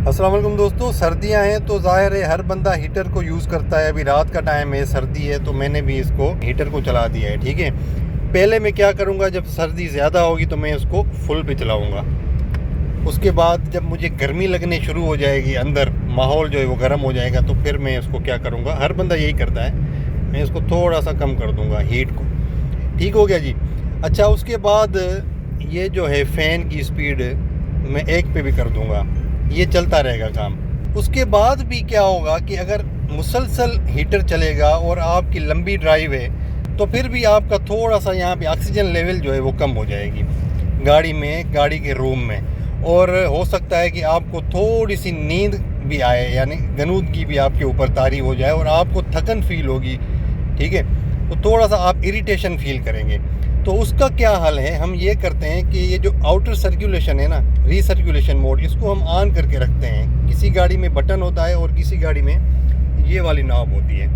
अस्सलाम वालेकुम दोस्तों, सर्दियां हैं तो ज़ाहिर है हर बंदा हीटर को यूज़ करता है। अभी रात का टाइम है, सर्दी है, तो मैंने भी इसको हीटर को चला दिया है। ठीक है, पहले मैं क्या करूंगा, जब सर्दी ज़्यादा होगी तो मैं इसको फुल पे चलाऊंगा। उसके बाद जब मुझे गर्मी लगने शुरू हो जाएगी, अंदर माहौल जो है वो गर्म हो जाएगा, तो फिर मैं इसको क्या करूँगा, हर बंदा यही करता है, मैं इसको थोड़ा सा कम कर दूँगा हीट को। ठीक हो गया जी। अच्छा, उसके बाद ये जो है फ़ैन की स्पीड मैं 1 पे भी कर दूँगा, ये चलता रहेगा काम। उसके बाद भी क्या होगा कि अगर मुसलसल हीटर चलेगा और आपकी लंबी ड्राइव है तो फिर भी आपका थोड़ा सा यहाँ पे ऑक्सीजन लेवल जो है वो कम हो जाएगी गाड़ी में, गाड़ी के रूम में, और हो सकता है कि आपको थोड़ी सी नींद भी आए, यानी गनूदगी भी आपके ऊपर तारी हो जाए और आपको थकन फील होगी। ठीक है, तो थोड़ा सा आप इरिटेशन फील करेंगे। तो उसका क्या हल है, हम ये करते हैं कि ये जो आउटर सर्कुलेशन है ना, रीसर्कुलेशन मोड, इसको हम ऑन करके रखते हैं। किसी गाड़ी में बटन होता है और किसी गाड़ी में ये वाली नॉब होती है।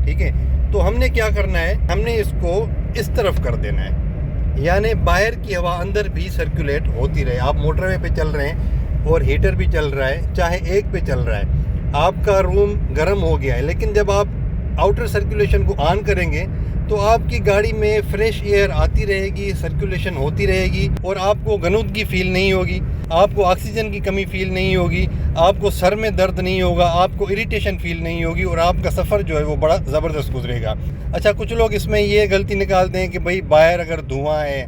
ठीक है, तो हमने क्या करना है, हमने इसको इस तरफ कर देना है, यानी बाहर की हवा अंदर भी सर्कुलेट होती रहे। आप मोटरवे पे चल रहे हैं और हीटर भी चल रहा है, चाहे 1 पे चल रहा है, आपका रूम गर्म हो गया है, लेकिन जब आप आउटर सर्कुलेशन को ऑन करेंगे तो आपकी गाड़ी में फ्रेश एयर आती रहेगी, सर्कुलेशन होती रहेगी, और आपको गनूदगी फील नहीं होगी, आपको ऑक्सीजन की कमी फील नहीं होगी, आपको सर में दर्द नहीं होगा, आपको इरिटेशन फील नहीं होगी, और आपका सफ़र जो है वो बड़ा ज़बरदस्त गुजरेगा। अच्छा, कुछ लोग इसमें ये गलती निकालते हैं कि भाई बाहर अगर धुआं है,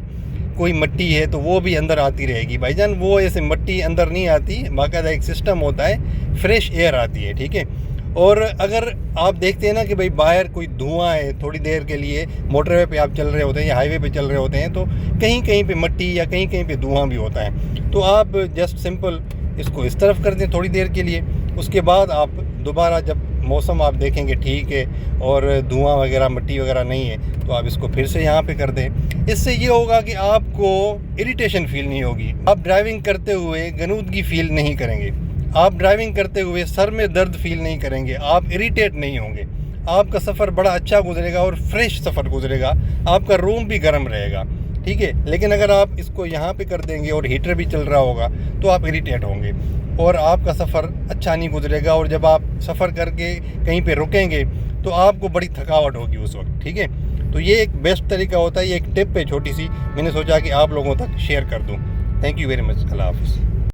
कोई मट्टी है, तो वो भी अंदर आती रहेगी। भाईजान, वो ऐसे मट्टी अंदर नहीं आती, बाकायदा एक सिस्टम होता है, फ्रेश एयर आती है। ठीक है, और अगर आप देखते हैं ना कि भाई बाहर कोई धुआं है, थोड़ी देर के लिए मोटरवे पे आप चल रहे होते हैं या हाईवे पे चल रहे होते हैं, तो कहीं कहीं पे मट्टी या कहीं कहीं पे धुआं भी होता है, तो आप जस्ट सिंपल इसको इस तरफ कर दें थोड़ी देर के लिए। उसके बाद आप दोबारा जब मौसम आप देखेंगे ठीक है और धुआं वगैरह, मट्टी वगैरह नहीं है, तो आप इसको फिर से यहाँ पे कर दें। इससे ये होगा कि आपको इरिटेशन फील नहीं होगी, आप ड्राइविंग करते हुए गनूदगी फील नहीं करेंगे, आप ड्राइविंग करते हुए सर में दर्द फील नहीं करेंगे, आप इरिटेट नहीं होंगे, आपका सफ़र बड़ा अच्छा गुजरेगा और फ्रेश सफ़र गुजरेगा, आपका रूम भी गर्म रहेगा। ठीक है, लेकिन अगर आप इसको यहाँ पे कर देंगे और हीटर भी चल रहा होगा तो आप इरिटेट होंगे और आपका सफ़र अच्छा नहीं गुजरेगा, और जब आप सफ़र करके कहीं पे रुकेंगे तो आपको बड़ी थकावट होगी उस वक्त। ठीक है, तो ये एक बेस्ट तरीका होता है, ये एक टिप है छोटी सी, मैंने सोचा कि आप लोगों तक शेयर कर दूँ। Thank you very much. अल्लाह हाफ़िज़।